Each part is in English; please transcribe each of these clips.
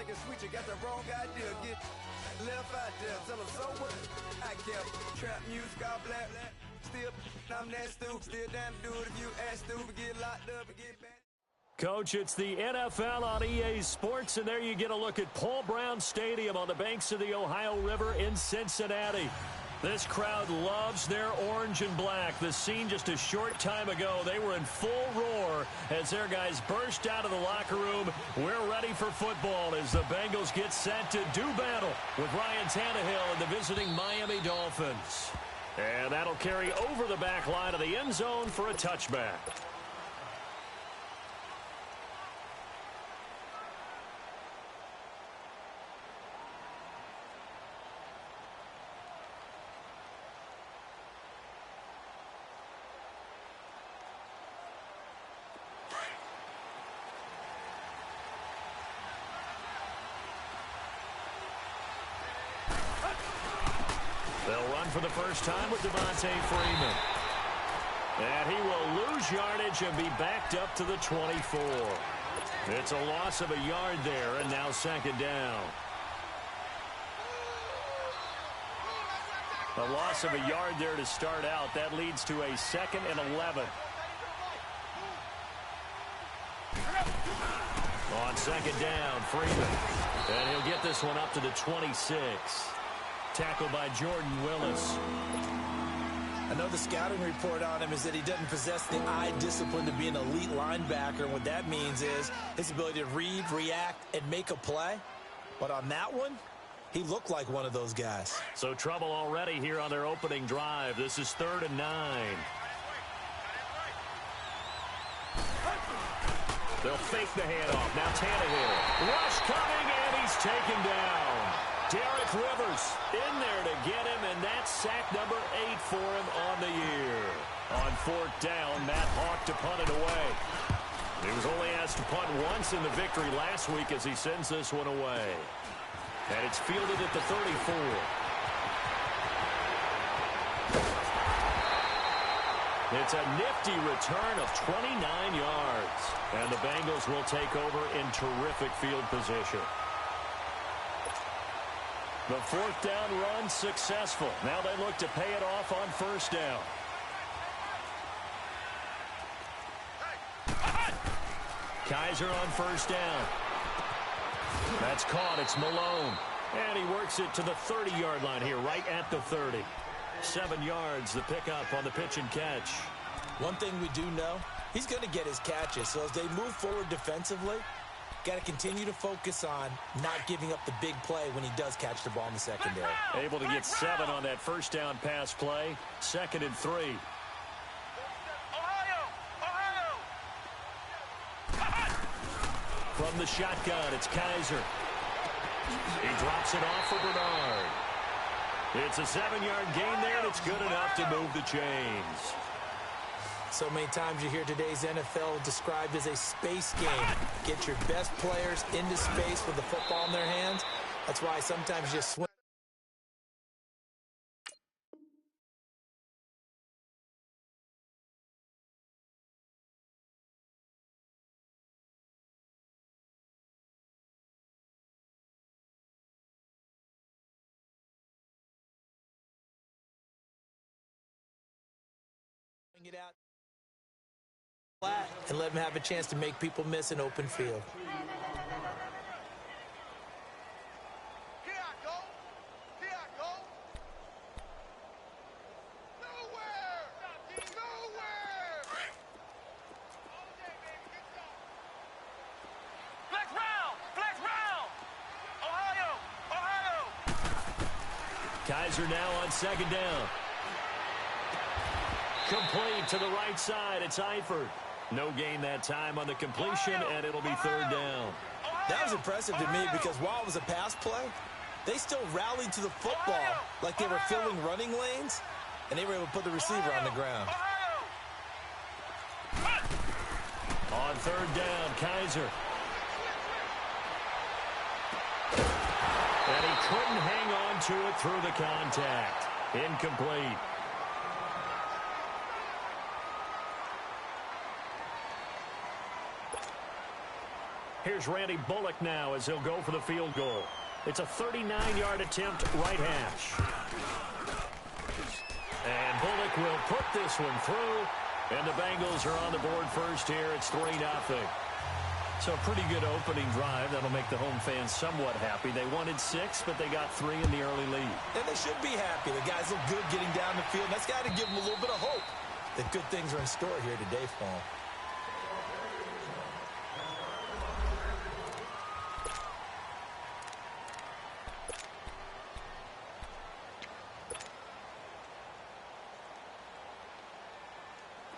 thinking sweet, you got the wrong idea. Get left out there, tell them so what? I kept trap music, all black. Still, I'm that stupid. Still down to do it if you ask stupid. Get locked up and get back. Coach, it's the NFL on EA Sports, and there you get a look at Paul Brown Stadium on the banks of the Ohio River in Cincinnati. This crowd loves their orange and black. The scene just a short time ago, they were in full roar as their guys burst out of the locker room. We're ready for football as the Bengals get set to do battle with Ryan Tannehill and the visiting Miami Dolphins. And that'll carry over the back line of the end zone for a touchback. They'll run for the first time with Devontae Freeman. And he will lose yardage and be backed up to the 24. It's a loss of a yard there, and now second down. A loss of a yard there to start out. That leads to a 2nd and 11. On second down, Freeman. And he'll get this one up to the 26. Tackled by Jordan Willis. I know the scouting report on him is that he doesn't possess the eye discipline to be an elite linebacker. And what that means is his ability to read, react, and make a play. But on that one, he looked like one of those guys. So trouble already here on their opening drive. This is 3rd and 9. They'll fake the handoff. Now Tannehill. Rush coming, and he's taken down. Derek Rivers in there to get him, and that's sack number 8 for him on the year. On 4th down, Matt Hawk to punt it away. He was only asked to punt once in the victory last week as he sends this one away. And it's fielded at the 34. It's a nifty return of 29 yards. And the Bengals will take over in terrific field position. The 4th down run successful. Now they look to pay it off on 1st down. Kaiser on 1st down. That's caught. It's Malone. And he works it to the 30-yard line here, right at the 30. 7 yards, the pickup on the pitch and catch. One thing we do know, he's going to get his catches. So as they move forward defensively, got to continue to focus on not giving up the big play when he does catch the ball in the secondary. Able to get 7 on that 1st down pass play. 2nd and 3. From the shotgun, it's Kaiser. He drops it off for Bernard. It's a 7-yard gain there, and it's good enough to move the chains. So many times you hear today's NFL described as a space game. Get your best players into space with the football in their hands. That's why sometimes you just swing. It out flat and let them have a chance to make people miss an open field. Here I go. Here I go. Nowhere. Nowhere. Flex round. Flex round. Ohio. Ohio. Kaiser now on 2nd down. Complete to the right side. It's Eifert. No gain that time on the completion, and it'll be 3rd down. That was impressive to me because while it was a pass play, they still rallied to the football like they were filling running lanes, and they were able to put the receiver on the ground. On 3rd down, Kaiser. And he couldn't hang on to it through the contact. Incomplete. Here's Randy Bullock now as he'll go for the field goal. It's a 39-yard attempt, right hash. And Bullock will put this one through. And the Bengals are on the board first here. It's 3-0. So a pretty good opening drive. That'll make the home fans somewhat happy. They wanted 6, but they got 3 in the early lead. And they should be happy. The guys look good getting down the field. That's got to give them a little bit of hope that good things are in store here today for them.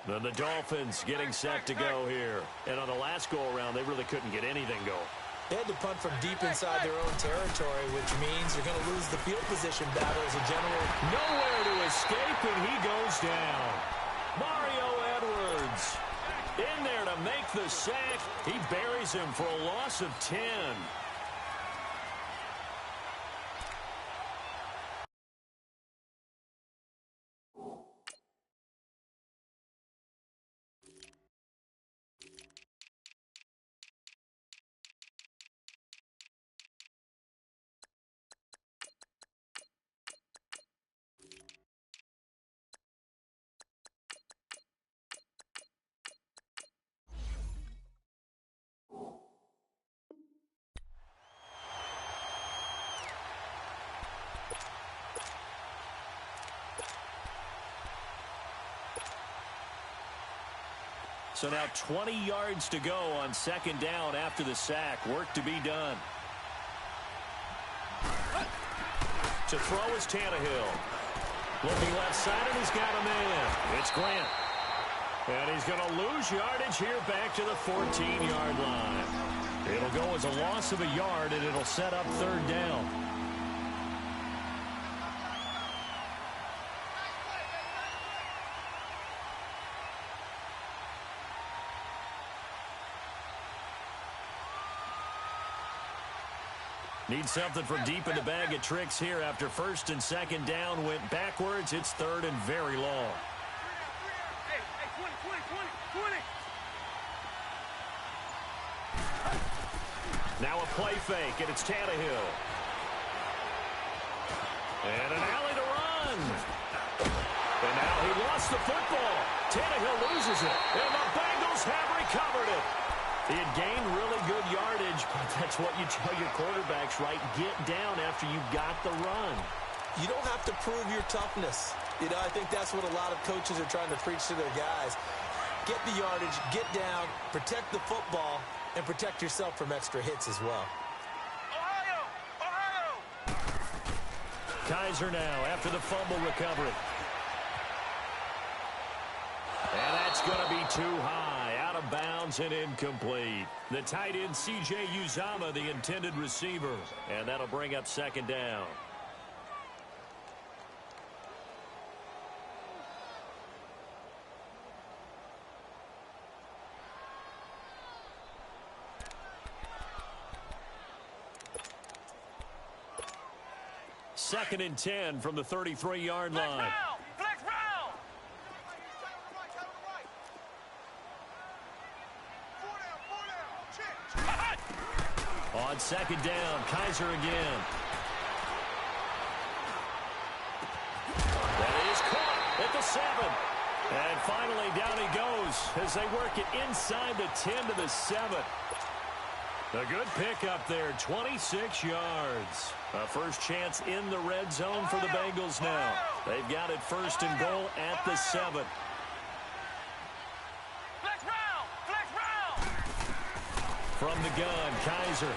Then the Dolphins getting set to go here. And on the last go-around, they really couldn't get anything going. They had to punt from deep inside their own territory, which means you're going to lose the field position battle as a general. Nowhere to escape, and he goes down. Mario Edwards in there to make the sack. He buries him for a loss of 10. So now 20 yards to go on second down after the sack. Work to be done. To throw is Tannehill. Looking left side, and he's got a man. It's Grant. And he's going to lose yardage here back to the 14-yard line. It'll go as a loss of a yard, and it'll set up third down. Need something from deep in the bag of tricks here after first and second down went backwards. It's third and very long. Hey, 20. Now a play fake, and it's Tannehill. And an alley to run. And now he lost the football. Tannehill loses it, and the Bengals have recovered it. He had gained really good yardage, but that's what you tell your quarterbacks, right? Get down after you got the run. You don't have to prove your toughness. You know, I think that's what a lot of coaches are trying to preach to their guys. Get the yardage, get down, protect the football, and protect yourself from extra hits as well. Ohio! Kaiser now after the fumble recovery. And that's going to be too high, out of bounds and incomplete. The tight end, C.J. Uzama, the intended receiver. And that'll bring up second down. Second and 10 from the 33-yard line. Flex round! On second down, Kaiser again. That is caught at the 7. And finally, down he goes as they work it inside the 10 to the 7. A good pickup there, 26 yards. A first chance in the red zone for the Bengals now. They've got it first and goal at the 7. Flex round! From the gun, Kaiser.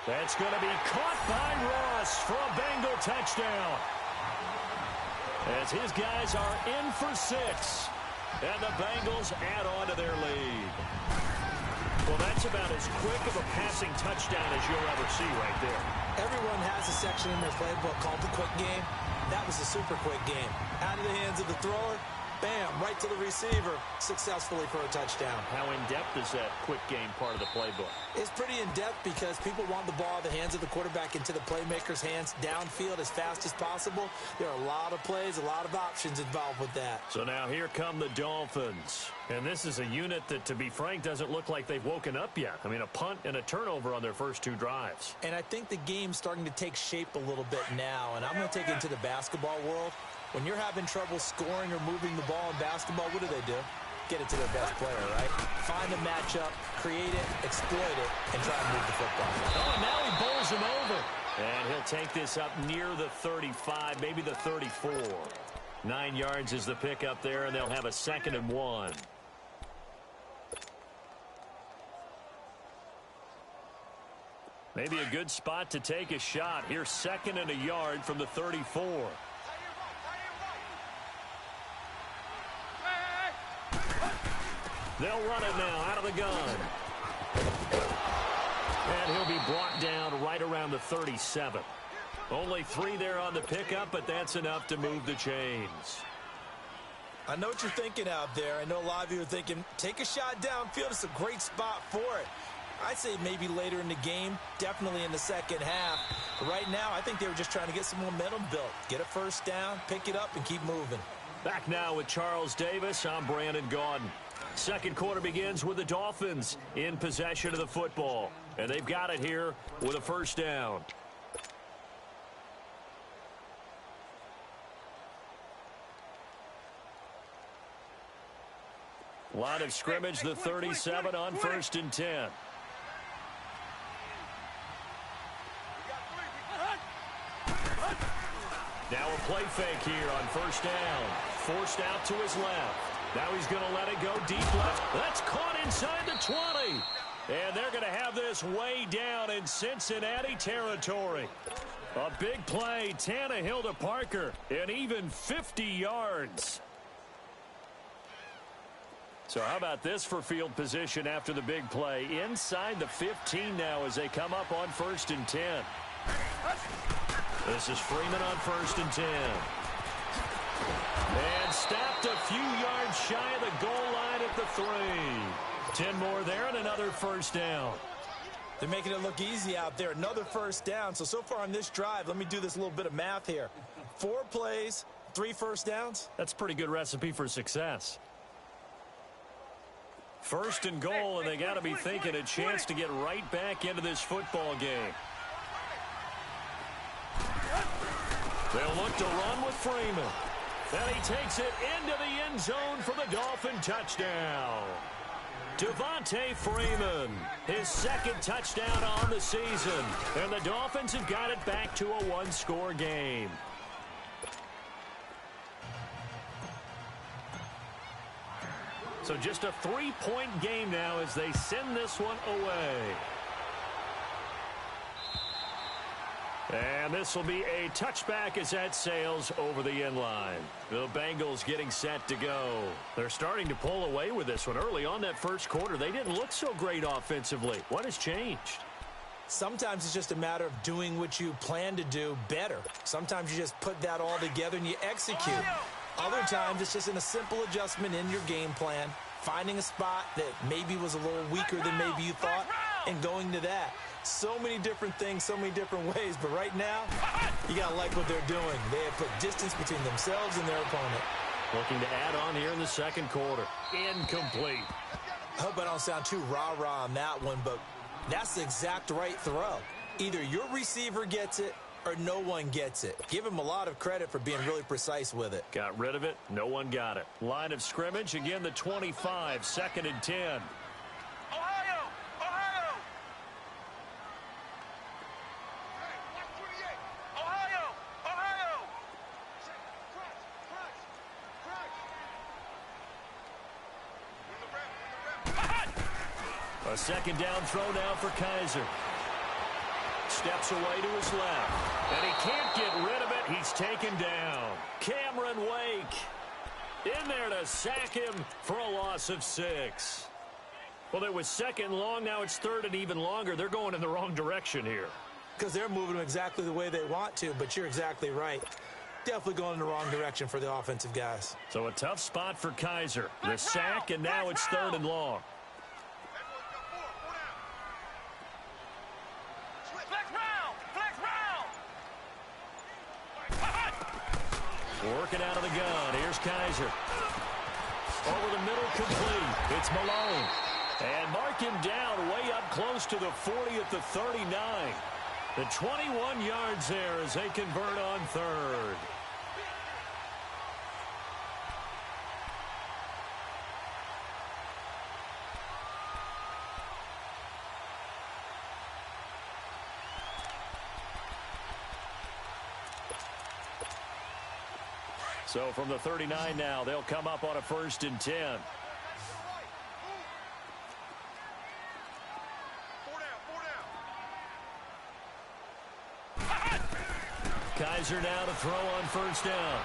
That's going to be caught by Ross for a Bengal touchdown. As his guys are in for 6. And the Bengals add on to their lead. Well, that's about as quick of a passing touchdown as you'll ever see right there. Everyone has a section in their playbook called the quick game. That was a super quick game. Out of the hands of the thrower, Bam, right to the receiver, successfully for a touchdown. How in-depth is that quick game part of the playbook? It's pretty in-depth because people want the ball in the hands of the quarterback into the playmaker's hands downfield as fast as possible. There are a lot of plays, a lot of options involved with that. So now here come the Dolphins. And this is a unit that, to be frank, doesn't look like they've woken up yet. I mean, a punt and a turnover on their first 2 drives. And I think the game's starting to take shape a little bit now. And I'm going to take it into the basketball world. When you're having trouble scoring or moving the ball in basketball, what do? Get it to their best player, right? Find a matchup, create it, exploit it, and try to move the football. Oh, and now he bowls him over. And he'll take this up near the 35, maybe the 34. 9 yards is the pickup there, and they'll have a 2nd and 1. Maybe a good spot to take a shot. Here's 2nd and a yard from the 34. They'll run it now out of the gun. And he'll be brought down right around the 37. Only 3 there on the pickup, but that's enough to move the chains. I know what you're thinking out there. I know a lot of you are thinking, take a shot downfield. It's a great spot for it. I'd say maybe later in the game, definitely in the second half. But right now, I think they were just trying to get some momentum built. Get a first down, pick it up, and keep moving. Back now with Charles Davis. I'm Brandon Gaudin. Second quarter begins with the Dolphins in possession of the football. And they've got it here with a first down. Line of scrimmage, the 37 on 1st and 10. Now a play fake here on first down. Forced out to his left. Now he's going to let it go deep left. That's caught inside the 20. And they're going to have this way down in Cincinnati territory. A big play, Tannehill to Parker, and even 50 yards. So how about this for field position after the big play? Inside the 15 now as they come up on 1st and 10. This is Freeman on 1st and 10. And stopped a few yards shy of the goal line at the 3. 10 more there and another first down. They're making it look easy out there. Another first down. So far on this drive, let me do this little bit of math here. 4 plays, 3 first downs. That's a pretty good recipe for success. First and goal, and they got to be thinking a chance to get right back into this football game. They'll look to run with Freeman. And he takes it into the end zone for the Dolphin touchdown. Devontae Freeman, his 2nd touchdown on the season. And the Dolphins have got it back to a 1-score game. So just a 3-point game now as they send this one away. And this will be a touchback as that sails over the end line. The Bengals getting set to go. They're starting to pull away with this one. Early on that first quarter, they didn't look so great offensively. What has changed? Sometimes it's just a matter of doing what you plan to do better. Sometimes you just put that all together and you execute. Other times it's just in a simple adjustment in your game plan, finding a spot that maybe was a little weaker than maybe you thought, and going to that. So many different things, so many different ways, but right now, you got to like what they're doing. They have put distance between themselves and their opponent. Looking to add on here in the second quarter. Incomplete. I hope I don't sound too rah-rah on that one, but that's the exact right throw. Either your receiver gets it or no one gets it. Give him a lot of credit for being really precise with it. Got rid of it. No one got it. Line of scrimmage, again, the 25, 2nd and 10. Ohio! Ohio! Ohio! Ohio! A 2nd down throw now for Kaiser. Steps away to his left. And he can't get rid of it. He's taken down. Cameron Wake in there to sack him for a loss of 6. Well, it was 2nd long. Now it's 3rd and even longer. They're going in the wrong direction here. Because they're moving them exactly the way they want to, but you're exactly right. definitely going in the wrong direction for the offensive guys. So a tough spot for Kaiser. The sack, and now it's 3rd and long. Working out of the gun. Here's Kaiser. Over the middle, complete. It's Malone. And mark him down way up close to the 40 at the 39. The 21 yards there as they convert on 3rd. So from the 39 now, they'll come up on a 1st and 10. Kaiser now to throw on 1st down.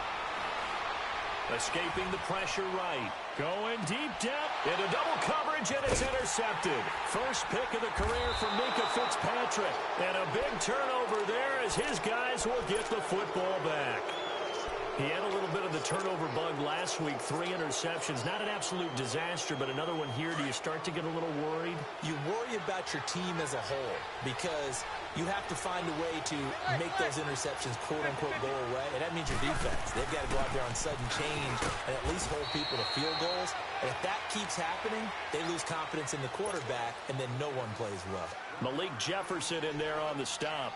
Escaping the pressure right. Going deep depth into double coverage, and it's intercepted. First pick of the career for Minka Fitzpatrick. And a big turnover there as his guys will get the football back. He had a little bit of the turnover bug last week, 3 interceptions. Not an absolute disaster, but another one here. Do you start to get a little worried? You worry about your team as a whole because you have to find a way to make those interceptions, quote-unquote, go away. And that means your defense. They've got to go out there on sudden change and at least hold people to field goals. And if that keeps happening, they lose confidence in the quarterback, and then no one plays well. Malik Jefferson in there on the stop.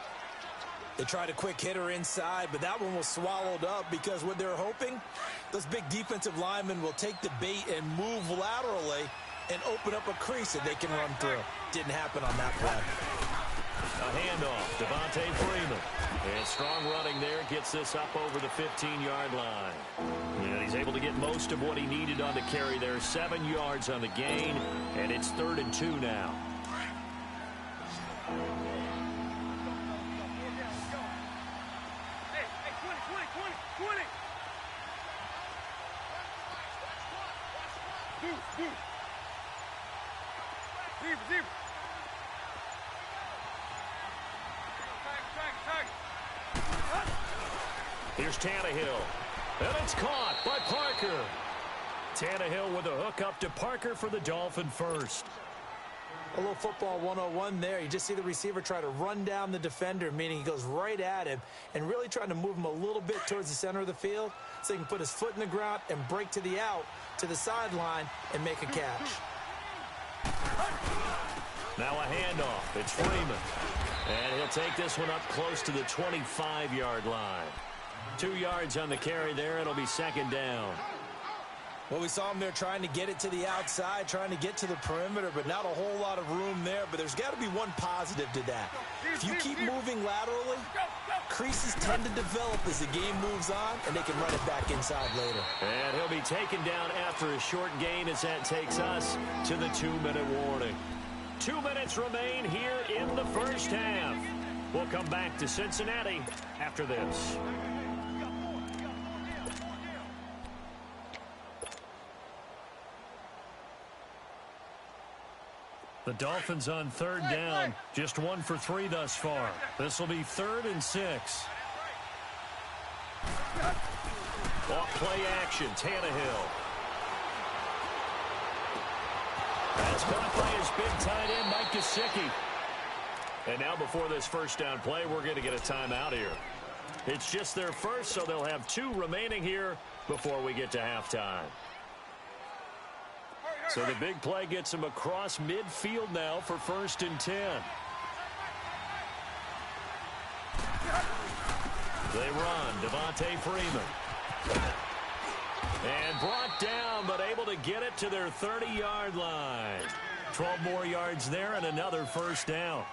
They tried a quick hitter inside, but that one was swallowed up because what they're hoping, those big defensive linemen will take the bait and move laterally and open up a crease that they can run through. Didn't happen on that play. A handoff, Devontae Freeman. And strong running there, gets this up over the 15-yard line. And he's able to get most of what he needed on the carry there. 7 yards on the gain, and it's 3rd and 2 now. Here's Tannehill. And it's caught by Parker. Tannehill with a hook up to Parker for the Dolphin first. A little football 101 there. You just see the receiver try to run down the defender, meaning he goes right at him and really trying to move him a little bit towards the center of the field so he can put his foot in the ground and break to the out, to the sideline, and make a catch. Now a handoff. It's Freeman. And he'll take this one up close to the 25-yard line. 2 yards on the carry there. It'll be 2nd down. Well, we saw him there trying to get it to the outside, trying to get to the perimeter, but not a whole lot of room there. But there's got to be one positive to that. If you keep moving laterally, creases tend to develop as the game moves on, and they can run it back inside later. And he'll be taken down after a short gain as that takes us to the 2-minute warning. 2 minutes remain here in the first half. We'll come back to Cincinnati after this. The Dolphins on 3rd down, just 1 for 3 thus far. This will be 3rd and 6. Off play action, Tannehill. That's caught by his big tight end, Mike Gesicki. And now before this first down play, we're going to get a timeout here. It's just their first, so they'll have 2 remaining here before we get to halftime. So the big play gets him across midfield now for 1st and 10. They run, Devontae Freeman. And brought down, but able to get it to their 30-yard line. 12 more yards there and another 1st down.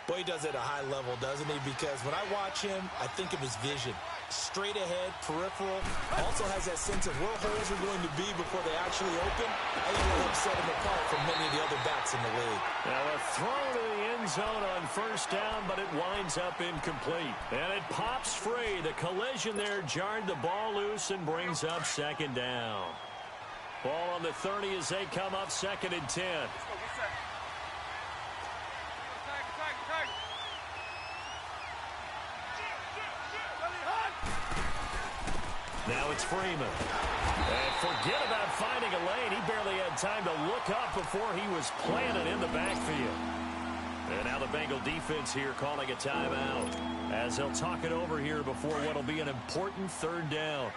Boy, he does it at a high level, doesn't he? Because when I watch him, I think of his vision. Straight ahead, peripheral. Also has that sense of where holes are going to be before they actually open. I think it'll help set him apart from many of the other backs in the league. Now a throw to the end zone on 1st down, but it winds up incomplete. And it pops free. The collision there jarred the ball loose and brings up 2nd down. Ball on the 30 as they come up 2nd and 10. Now it's Freeman. And forget about finding a lane. He barely had time to look up before he was planted in the backfield. And now the Bengal defense here calling a timeout as they'll talk it over here before what will be an important third down.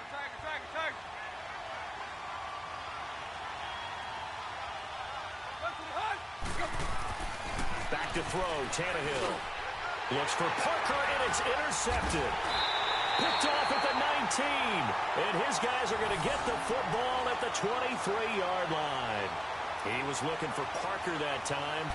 Back to throw, Tannehill. Looks for Parker, and it's intercepted. Picked off at the 19. And his guys are going to get the football at the 23-yard line. He was looking for Parker that time.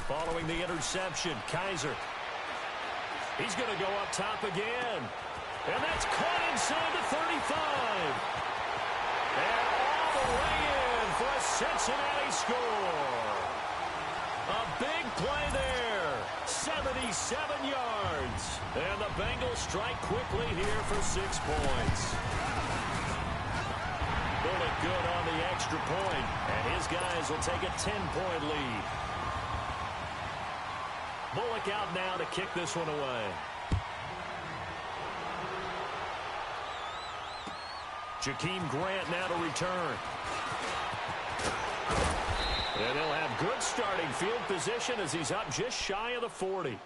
Following the interception, Kaiser. He's going to go up top again. And that's caught inside the 35. And all the way in for a Cincinnati score. A big play there. 77 yards. And the Bengals strike quickly here for 6 points. Bullock good on the extra point. And his guys will take a 10-point lead. Bullock out now to kick this one away. Jakeem Grant now to return. And he'll have good starting field position as he's up just shy of the 40.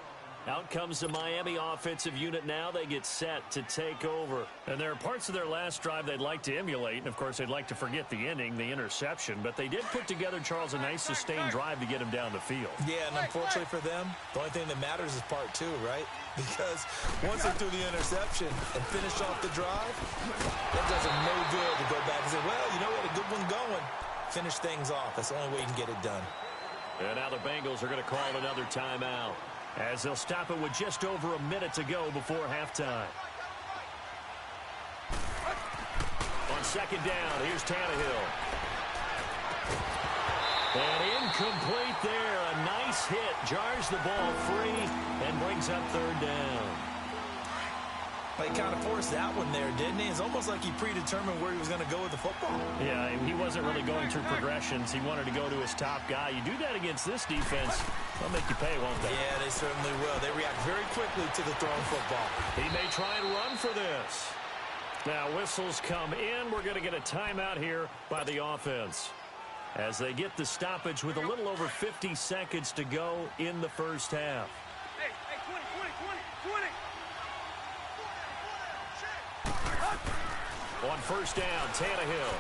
Out comes the Miami offensive unit now. They get set to take over. And there are parts of their last drive they'd like to emulate. And, of course, they'd like to forget the ending, the interception. But they did put together, Charles, a nice sustained drive to get him down the field. Yeah, and unfortunately for them, the only thing that matters is part 2, right? Because once they threw the interception and finished off the drive, that does them no good to go back and say, well, you know what, a good one going. Finish things off. That's the only way you can get it done. And now the Bengals are going to call another timeout, as they'll stop it with just over a minute to go before halftime. On second down, here's Tannehill. And incomplete there. A nice hit. Jars the ball free and brings up third down. He kind of forced that one there, didn't he? It's almost like he predetermined where he was going to go with the football. Yeah, he wasn't really going through progressions. He wanted to go to his top guy. You do that against this defense, they'll make you pay, won't they? Yeah, they certainly will. They react very quickly to the thrown football. He may try and run for this. Now, whistles come in. We're going to get a timeout here by the offense, as they get the stoppage with a little over 50 seconds to go in the first half. Hey, 20. On first down, Tannehill.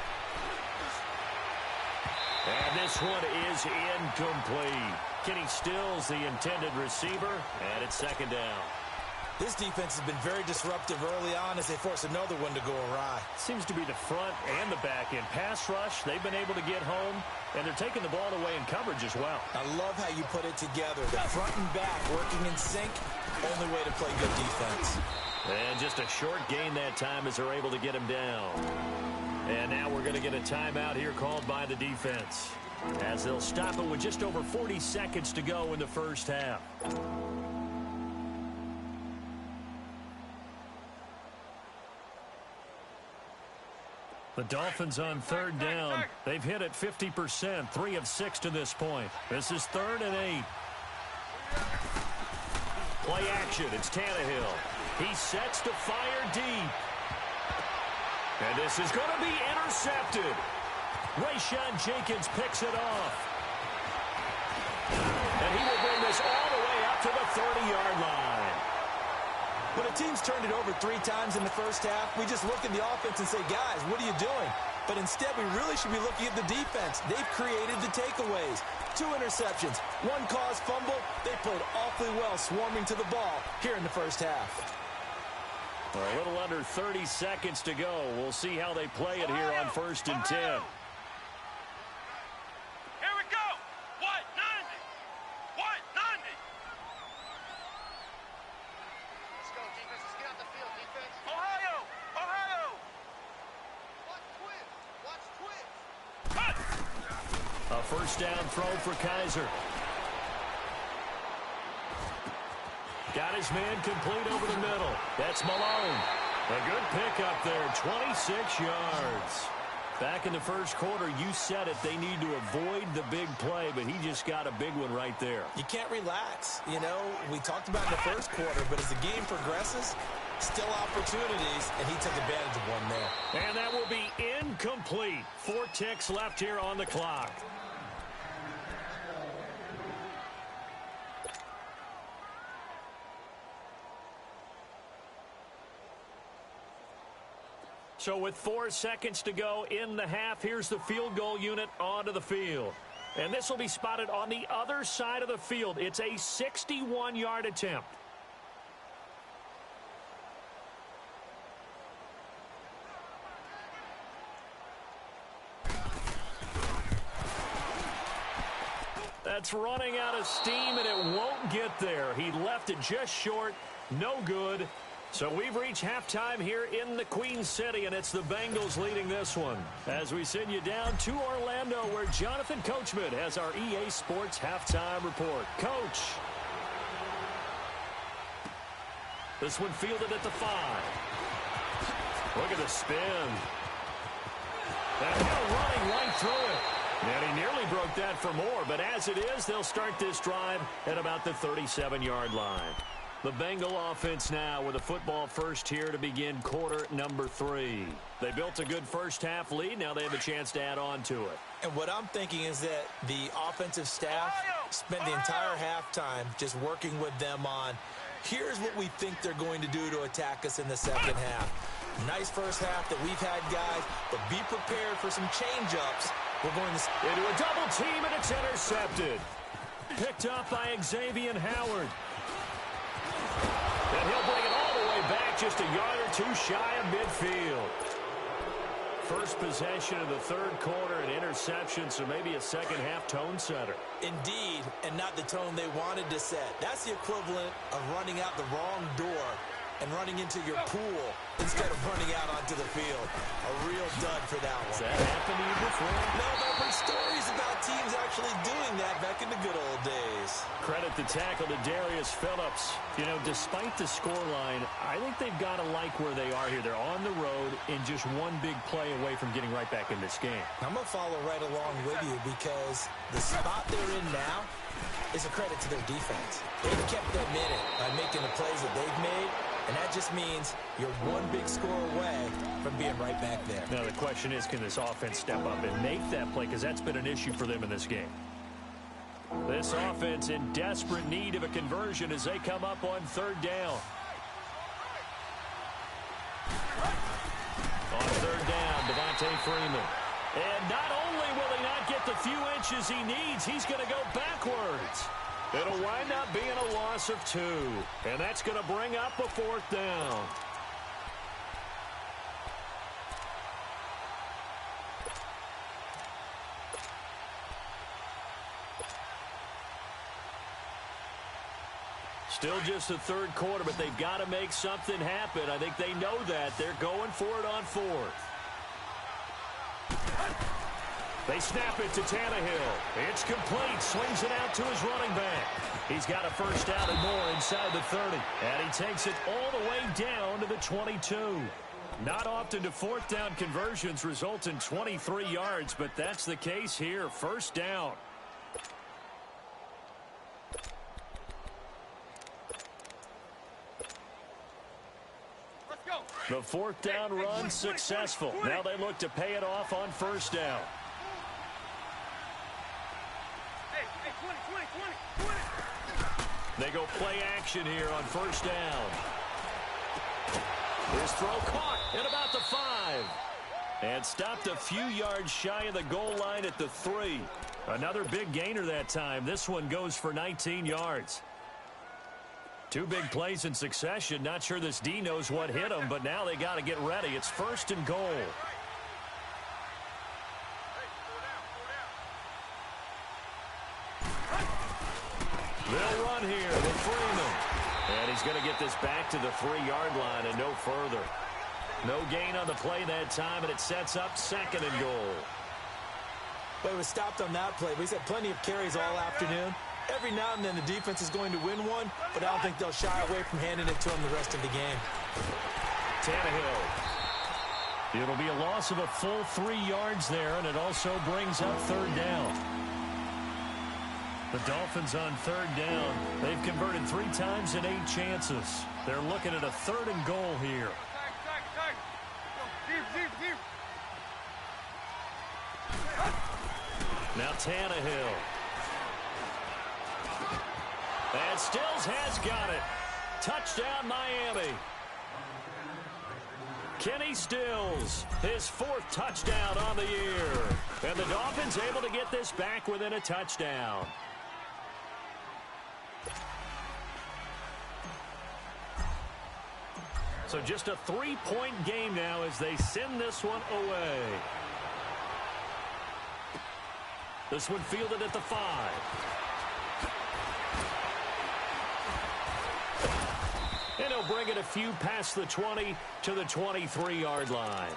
And this one is incomplete. Kenny Stills, the intended receiver, and it's second down. This defense has been very disruptive early on as they force another one to go awry. Seems to be the front and the back end. Pass rush, they've been able to get home, and they're taking the ball away in coverage as well. I love how you put it together. The front and back working in sync, only way to play good defense. And just a short gain that time as they're able to get him down. And now we're going to get a timeout here called by the defense, as they'll stop it with just over 40 seconds to go in the first half. The Dolphins on third down. They've hit it 50%, 3 of 6 to this point. This is 3rd and 8. Play action. It's Tannehill. He sets to fire deep. And this is going to be intercepted. Rayshawn Jenkins picks it off. And he will bring this all the way up to the 30-yard line. When a team's turned it over 3 times in the first half, we just look at the offense and say, guys, what are you doing? But instead, we really should be looking at the defense. They've created the takeaways. 2 interceptions, 1 caused fumble. They played awfully well swarming to the ball here in the first half. A little under 30 seconds to go. We'll see how they play it here on 1st and 10. Here we go. What? 90. What? 90. Let's go, defense. Let's get out the field, defense. Ohio. Watch twins. A first down throw for Kaiser. Got his man complete over the middle. That's Malone. A good pickup there, 26 yards. Back in the first quarter, you said it, they need to avoid the big play, but he just got a big one right there. You can't relax. You know, we talked about in the first quarter, but as the game progresses, still opportunities, and he took advantage of one there. And that will be incomplete. 4 ticks left here on the clock. So with 4 seconds to go in the half, here's the field goal unit onto the field. And this will be spotted on the other side of the field. It's a 61-yard attempt. That's running out of steam, and it won't get there. He left it just short. No good. So we've reached halftime here in the Queen City, and it's the Bengals leading this one. As we send you down to Orlando, where Jonathan Coachman has our EA Sports halftime report. Coach. This one fielded at the 5. Look at the spin. And running right through it. And he nearly broke that for more, but as it is, they'll start this drive at about the 37-yard line. The Bengal offense now with a football first here to begin quarter number 3. They built a good first half lead. Now they have a chance to add on to it. And what I'm thinking is that the offensive staff spent the entire halftime just working with them on, here's what we think they're going to do to attack us in the second half. Nice first half that we've had, guys, but be prepared for some change-ups. We're going to into a double team, and it's intercepted. Picked up by Xavier Howard. And he'll bring it all the way back, just a yard or 2 shy of midfield. First possession of the third quarter, an interception, so maybe a second half tone setter. Indeed, and not the tone they wanted to set. That's the equivalent of running out the wrong door and running into your pool instead of running out onto the field. A real dud for that one. Has that happened to you before? No, but I've heard stories about teams actually doing that back in the good old days. Credit the tackle to Darius Phillips. You know, despite the scoreline, I think they've got to like where they are here. They're on the road and just one big play away from getting right back in this game. I'm going to follow right along with you because the spot they're in now is a credit to their defense. They've kept them in it by making the plays that they've made. And that just means you're one big score away from being right back there. Now, the question is, can this offense step up and make that play? Because that's been an issue for them in this game. This offense in desperate need of a conversion as they come up on third down. On third down, Devontae Freeman. And not only will he not get the few inches he needs, he's going to go backwards. It'll wind up being a loss of 2. And that's going to bring up a 4th down. Still just the third quarter, but they've got to make something happen. I think they know that. They're going for it on 4th. They snap it to Tannehill. It's complete. Swings it out to his running back. He's got a first down and more inside the 30. And he takes it all the way down to the 22. Not often do 4th down conversions result in 23 yards, but that's the case here. First down. The 4th down run successful. Now they look to pay it off on first down. They go play action here on first down. His throw caught at about the 5. And stopped a few yards shy of the goal line at the 3. Another big gainer that time. This one goes for 19 yards. 2 big plays in succession. Not sure this D knows what hit him, but now they got to get ready. It's 1st and goal. They'll run here with Freeman. And he's going to get this back to the 3-yard line and no further. No gain on the play that time, and it sets up 2nd and goal. Well, he was stopped on that play, but he's had plenty of carries all afternoon. Every now and then the defense is going to win one, but I don't think they'll shy away from handing it to him the rest of the game. Tannehill. It'll be a loss of a full 3 yards there, and it also brings up third down. The Dolphins on third down. They've converted 3 times in 8 chances. They're looking at a 3rd and goal here. Now Tannehill. And Stills has got it. Touchdown, Miami. Kenny Stills, his 4th touchdown on the year. And the Dolphins able to get this back within a touchdown. So just a 3-point game now as they send this one away. This one fielded at the 5. And he'll bring it a few past the 20 to the 23-yard line.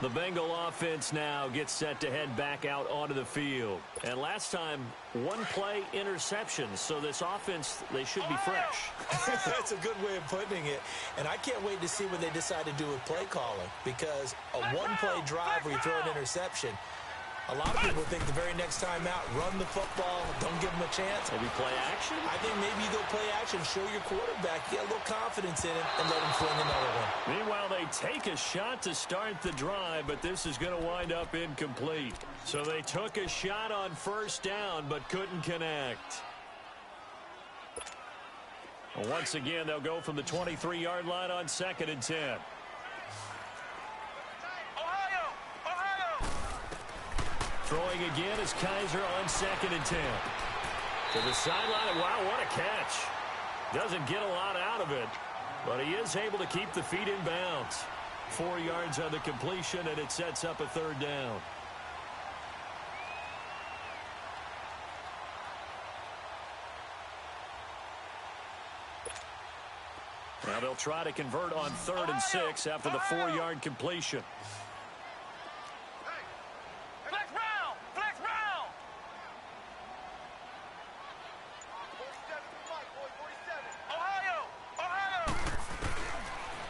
The Bengal offense now gets set to head back out onto the field. And last time, 1-play interception. So this offense, they should be fresh. That's a good way of putting it. And I can't wait to see what they decide to do with play calling. Because a 1-play drive where you throw an interception, a lot of people think the very next time out, run the football, don't give them a chance. Maybe play action? I think maybe you go play action, show your quarterback, get a little confidence in him, and let him fling another one. Meanwhile, they take a shot to start the drive, but this is going to wind up incomplete. So they took a shot on first down, but couldn't connect. Once again, they'll go from the 23-yard line on 2nd and 10. Throwing again is Kaiser on 2nd and 10. To the sideline. Wow, what a catch. Doesn't get a lot out of it, but he is able to keep the feet in bounds. 4 yards on the completion, and it sets up a 3rd down. Now they'll try to convert on 3rd and 6 after the 4-yard completion.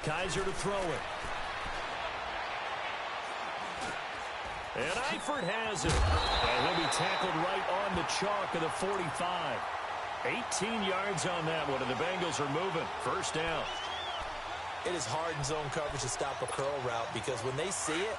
Kaiser to throw it. And Eifert has it. And he'll be tackled right on the chalk of the 45. 18 yards on that one, and the Bengals are moving. First down. It is hard in zone coverage to stop a curl route because when they see it,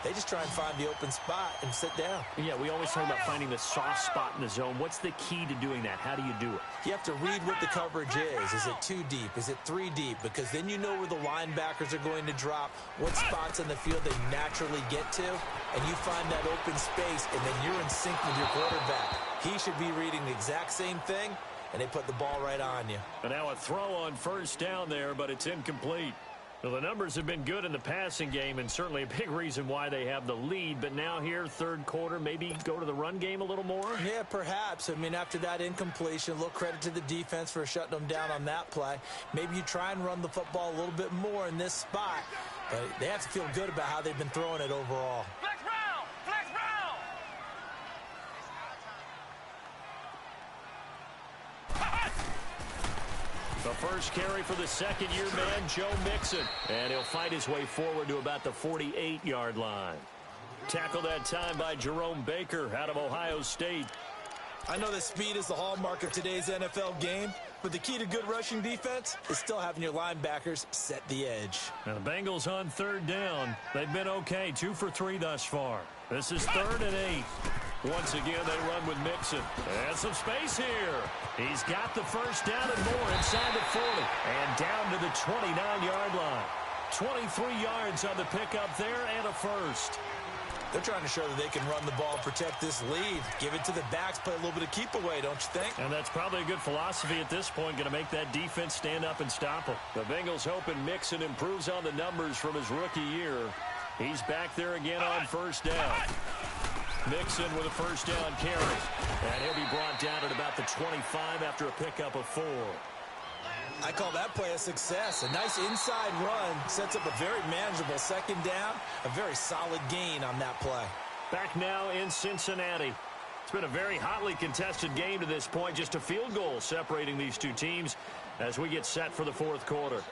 they just try and find the open spot and sit down. Yeah, we always talk about finding the soft spot in the zone. What's the key to doing that? How do you do it? You have to read what the coverage is. Is it 2 deep? Is it 3 deep? Because then you know where the linebackers are going to drop, what spots on the field they naturally get to, and you find that open space, and then you're in sync with your quarterback. He should be reading the exact same thing, and they put the ball right on you. And now a throw on first down there, but it's incomplete. Well, the numbers have been good in the passing game, and certainly a big reason why they have the lead. But now here, 3rd quarter, maybe go to the run game a little more? Yeah, perhaps. I mean, after that incompletion, a little credit to the defense for shutting them down on that play. Maybe you try and run the football a little bit more in this spot. But they have to feel good about how they've been throwing it overall. Flex round! Flex round! The first carry for the 2nd-year man, Joe Mixon. And he'll fight his way forward to about the 48-yard line. Tackled that time by Jerome Baker out of Ohio State. I know that speed is the hallmark of today's NFL game, but the key to good rushing defense is still having your linebackers set the edge. Now the Bengals on 3rd down. They've been okay, 2 for 3 thus far. This is 3rd and 8. Once again, they run with Mixon. And some space here. He's got the first down and more inside the 40. And down to the 29-yard line. 23 yards on the pickup there and a first. They're trying to show that they can run the ball and protect this lead. Give it to the backs, play a little bit of keep away, don't you think? And that's probably a good philosophy at this point, going to make that defense stand up and stop them. The Bengals hoping Mixon improves on the numbers from his rookie year. He's back there again on first down. Mixon with a first down carry. And he'll be brought down at about the 25 after a pickup of 4. I call that play a success. A nice inside run sets up a very manageable 2nd down. A very solid gain on that play. Back now in Cincinnati. It's been a very hotly contested game to this point. Just a field goal separating these two teams as we get set for the fourth quarter.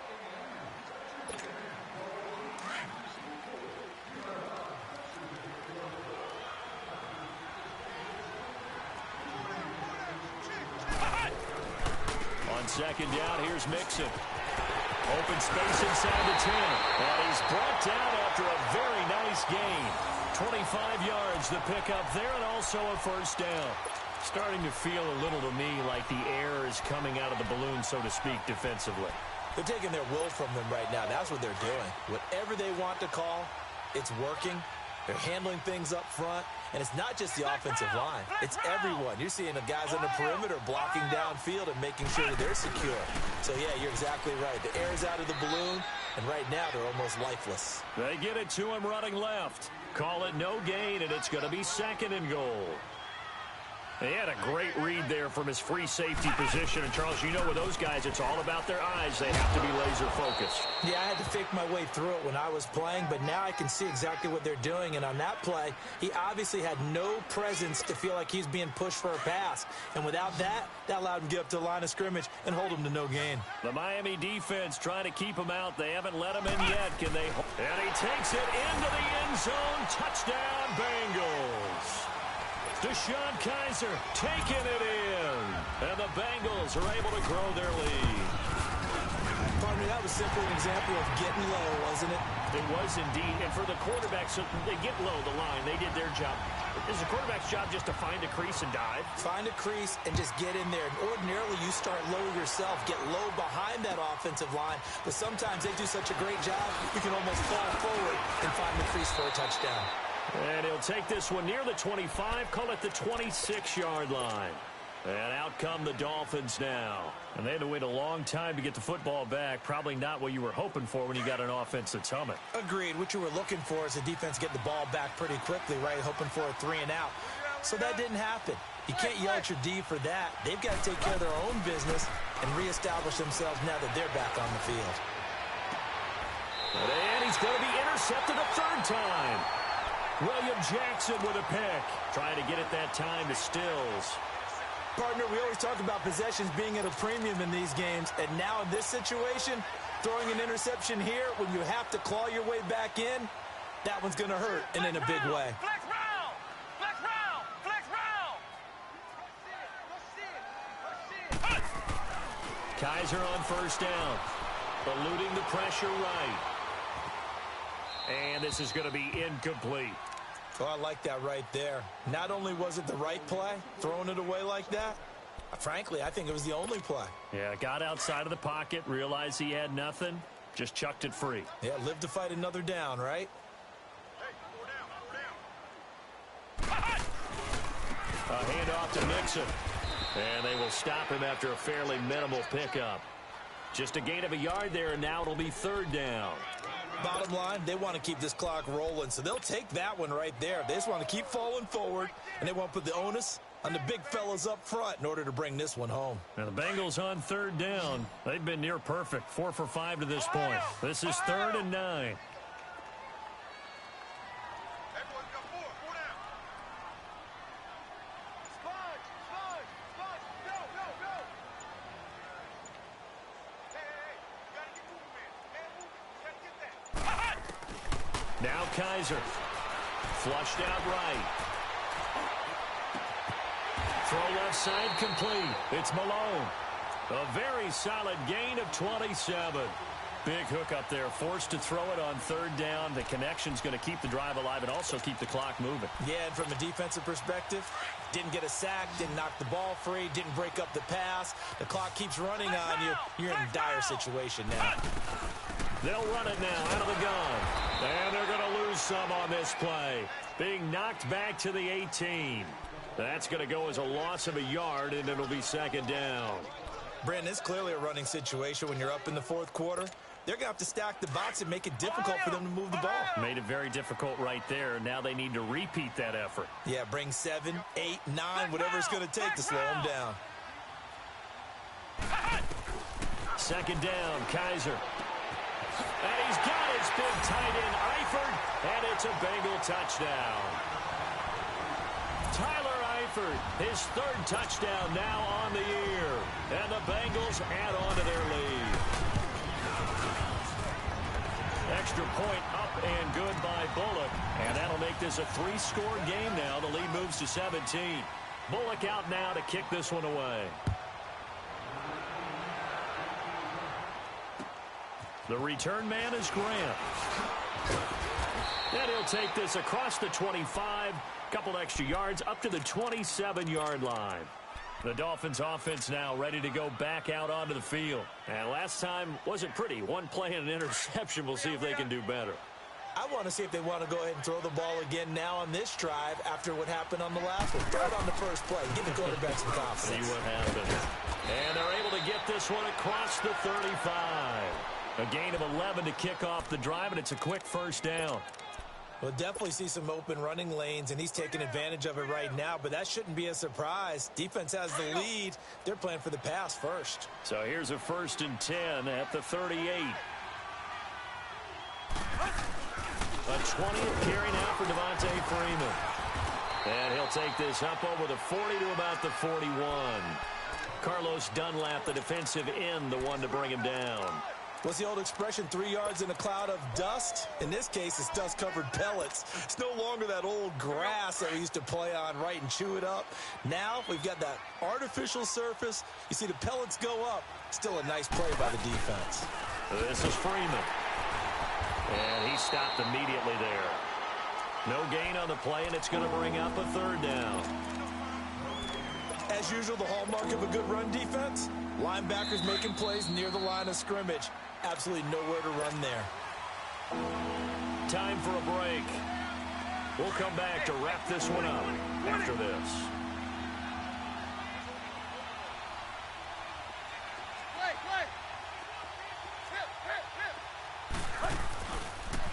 On second down, here's Mixon. Open space inside the 10. And he's brought down after a very nice gain. 25 yards the pickup there, and also a first down. Starting to feel a little to me like the air is coming out of the balloon, so to speak, defensively. They're taking their will from them right now. That's what they're doing. Whatever they want to call, it's working. They're handling things up front. And it's not just the offensive line. It's everyone. You're seeing the guys on the perimeter blocking downfield and making sure that they're secure. So, yeah, you're exactly right. The air is out of the balloon, and right now they're almost lifeless. They get it to him running left. Call it no gain, and it's going to be second and goal. He had a great read there from his free safety position. And, Charles, you know with those guys, it's all about their eyes. They have to be laser-focused. Yeah, I had to fake my way through it when I was playing, but now I can see exactly what they're doing. And on that play, he obviously had no presence to feel like he's being pushed for a pass. And without that, that allowed him to get up to the line of scrimmage and hold him to no gain. The Miami defense trying to keep him out. They haven't let him in yet. Can they? And he takes it into the end zone. Touchdown, Bengals. Deshaun Kaiser taking it in. And the Bengals are able to grow their lead. Pardon me, that was simply an example of getting low, wasn't it? It was indeed. And for the quarterbacks, so they get low the line. They did their job. Is the quarterback's job just to find a crease and dive? Find a crease and just get in there. And ordinarily, you start low yourself, get low behind that offensive line. But sometimes they do such a great job, you can almost fall forward and find the crease for a touchdown. And he'll take this one near the 25, call it the 26-yard line. And out come the Dolphins now. And they had to wait a long time to get the football back. Probably not what you were hoping for when you got an offense that's humming. Agreed. What you were looking for is the defense getting the ball back pretty quickly, right? Hoping for a 3 and out. So that didn't happen. You can't yell at your D for that. They've got to take care of their own business and reestablish themselves now that they're back on the field. And he's going to be intercepted a third time. William Jackson with a pick. Trying to get it that time to Stills. Partner, we always talk about possessions being at a premium in these games, and now in this situation, throwing an interception here when you have to claw your way back in, that one's going to hurt, and in a big way. Flex round! Flex round! Flex round! Kaiser on first down. Eluding the pressure right. And this is going to be incomplete. Oh, I like that right there. Not only was it the right play, throwing it away like that, frankly, I think it was the only play. Yeah, got outside of the pocket, realized he had nothing, just chucked it free. Yeah, live to fight another down, right? A handoff to Mixon. And they will stop him after a fairly minimal pickup. Just a gain of a yard there, and now it'll be third down. Bottom line, they want to keep this clock rolling, so they'll take that one right there. They just want to keep falling forward, and they want to put the onus on the big fellas up front in order to bring this one home. Now the Bengals on third down. They've been near perfect, 4 for 5 to this point. This is 3rd and 9. Now Kaiser. Flushed out right. Throw left side complete. It's Malone. A very solid gain of 27. Big hook up there. Forced to throw it on third down. The connection's going to keep the drive alive and also keep the clock moving. Yeah, and from a defensive perspective, didn't get a sack, didn't knock the ball free, didn't break up the pass. The clock keeps running on you. You're in a dire situation now. They'll run it now out of the gun. And they're going to lose some on this play. Being knocked back to the 18. That's going to go as a loss of a yard, and it'll be second down. Brandon, it's clearly a running situation when you're up in the fourth quarter. They're going to have to stack the box and make it difficult for them to move the ball. Made it very difficult right there. Now they need to repeat that effort. Yeah, bring 7, 8, 9, whatever it's going to take to slow them down. Second down, Kaiser. And he's got his big tight end, Eifert, and it's a Bengal touchdown. Stafford, his third touchdown now on the year. And the Bengals add on to their lead. Extra point up and good by Bullock. And that'll make this a three-score game now. The lead moves to 17. Bullock out now to kick this one away. The return man is Grant. And he'll take this across the 25, couple extra yards, up to the 27-yard line. The Dolphins offense now ready to go back out onto the field. And last time wasn't pretty. One play and an interception. We'll see if they can do better. I want to see if they want to go ahead and throw the ball again now on this drive after what happened on the last one. Throw it on the first play. Give the quarterback some confidence. See what happens. And they're able to get this one across the 35. A gain of 11 to kick off the drive, and it's a quick first down. We'll definitely see some open running lanes, and he's taking advantage of it right now, but that shouldn't be a surprise. Defense has the lead. They're playing for the pass first. So here's a 1st and 10 at the 38. A 20th carry now for Devontae Freeman. And he'll take this up over the 40 to about the 41. Carlos Dunlap, the defensive end, the one to bring him down. What's the old expression, 3 yards in a cloud of dust? In this case, it's dust-covered pellets. It's no longer that old grass that we used to play on, right, and chew it up. Now we've got that artificial surface. You see the pellets go up. Still a nice play by the defense. This is Freeman. And he stopped immediately there. No gain on the play, and it's going to bring up a 3rd down. As usual, the hallmark of a good run defense, linebackers making plays near the line of scrimmage. Absolutely nowhere to run there. Time for a break. We'll come back to wrap this one up after this.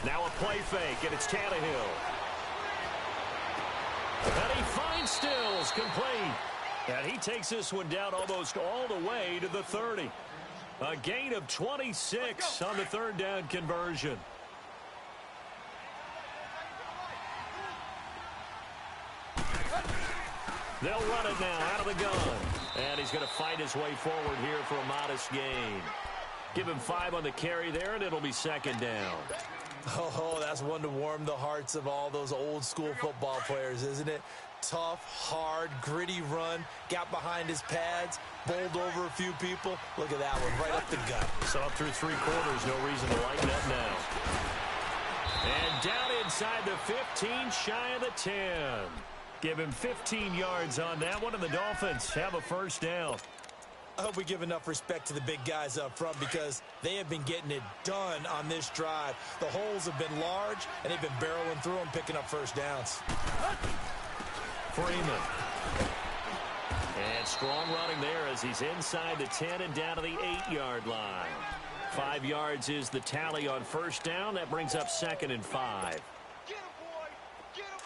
Now a play fake, and it's Tannehill. And he finds Stills, complete. And he takes this one down almost all the way to the 30. A gain of 26 on the 3rd down conversion. They'll run it now out of the gun. And he's going to fight his way forward here for a modest gain. Give him 5 on the carry there, and it'll be 2nd down. Oh, that's one to warm the hearts of all those old school football players, isn't it? Tough, hard, gritty run, got behind his pads, bowled over a few people. Look at that one, right up the gut. So up through 3 quarters, no reason to lighten up now. And down inside the 15, shy of the 10. Give him 15 yards on that one, and the Dolphins have a 1st down. I hope we give enough respect to the big guys up front because they have been getting it done on this drive. The holes have been large, and they've been barreling through them, picking up 1st downs. Freeman. And strong running there as he's inside the 10 and down to the 8-yard line. 5 yards is the tally on 1st down. That brings up 2nd and 5. Get him, boy. Get him.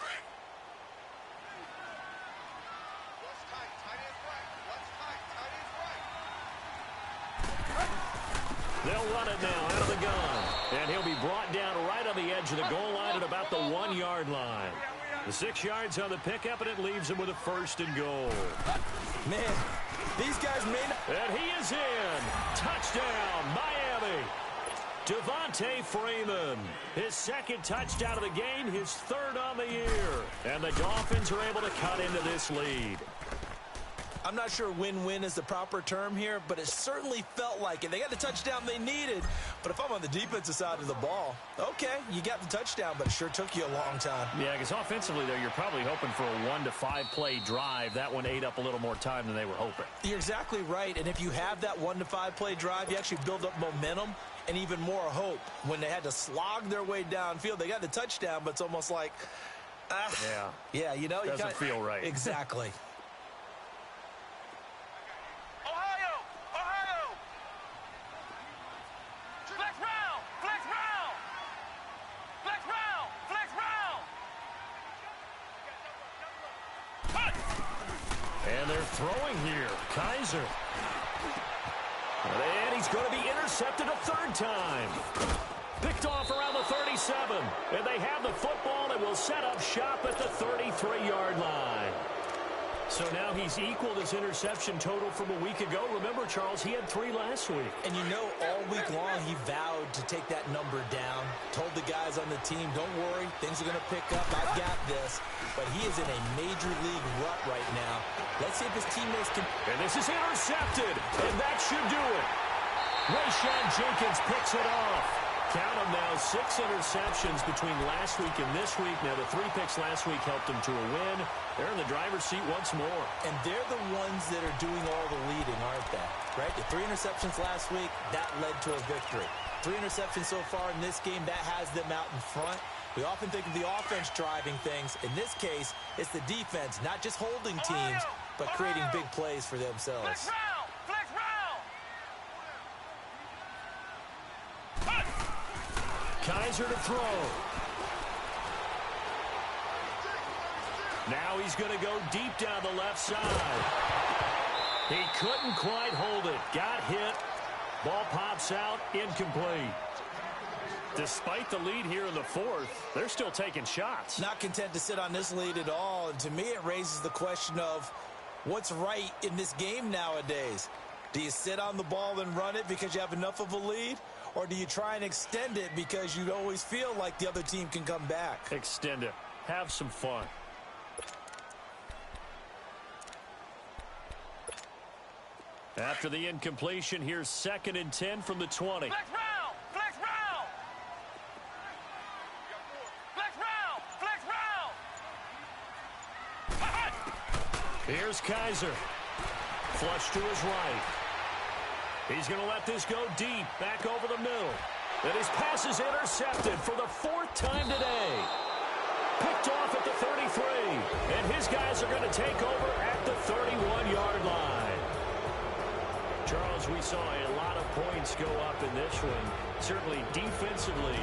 What's tight? Tight end's right. What's tight? Tight end's right. They'll run it now out of the gun. And he'll be brought down right on the edge of the goal line at about the 1-yard line. The 6 yards on the pickup, and it leaves him with a 1st and goal. Man, these guys may not... And he is in. Touchdown, Miami. Devontae Freeman. His 2nd touchdown of the game, his 3rd on the year. And the Dolphins are able to cut into this lead. I'm not sure win-win is the proper term here, but it certainly felt like it. They got the touchdown they needed, but if I'm on the defensive side of the ball, okay, you got the touchdown, but it sure took you a long time. Yeah, because offensively, though, you're probably hoping for a 1 to 5 play drive. That one ate up a little more time than they were hoping. You're exactly right, and if you have that 1 to 5 play drive, you actually build up momentum and even more hope. When they had to slog their way downfield, they got the touchdown, but it's almost like, yeah, you know, doesn't feel right. Exactly. And they're throwing here. Kaiser. And he's going to be intercepted a 3rd time. Picked off around the 37. And they have the football and will set up shop at the 33-yard line. So now he's equaled his interception total from a week ago. Remember, Charles, he had 3 last week. And you know, all week long he vowed to take that number down. Told the guys on the team, don't worry, things are going to pick up. I've got this. But he is in a major league rut right now. Let's see if his teammates can... And this is intercepted, and that should do it. Rayshawn Jenkins picks it off. Count them now, 6 interceptions between last week and this week. Now, the 3 picks last week helped them to a win. They're in the driver's seat once more. And they're the ones that are doing all the leading, aren't they? Right? The 3 interceptions last week, that led to a victory. 3 interceptions so far in this game, that has them out in front. We often think of the offense driving things. In this case, it's the defense, not just holding teams, but creating big plays for themselves. Kaiser to throw. Now he's going to go deep down the left side. He couldn't quite hold it. Got hit. Ball pops out. Incomplete. Despite the lead here in the 4th, they're still taking shots. Not content to sit on this lead at all. And to me, it raises the question of what's right in this game nowadays. Do you sit on the ball and run it because you have enough of a lead? Or do you try and extend it because you always feel like the other team can come back? Extend it. Have some fun. After the incompletion, here's 2nd and 10 from the 20. Flex round! Flex round! Flex round! Flex round! Here's Kaiser. Flush to his right. He's going to let this go deep, back over the middle. And his pass is intercepted for the 4th time today. Picked off at the 33. And his guys are going to take over at the 31-yard line. Charles, we saw a lot of points go up in this one. Certainly defensively.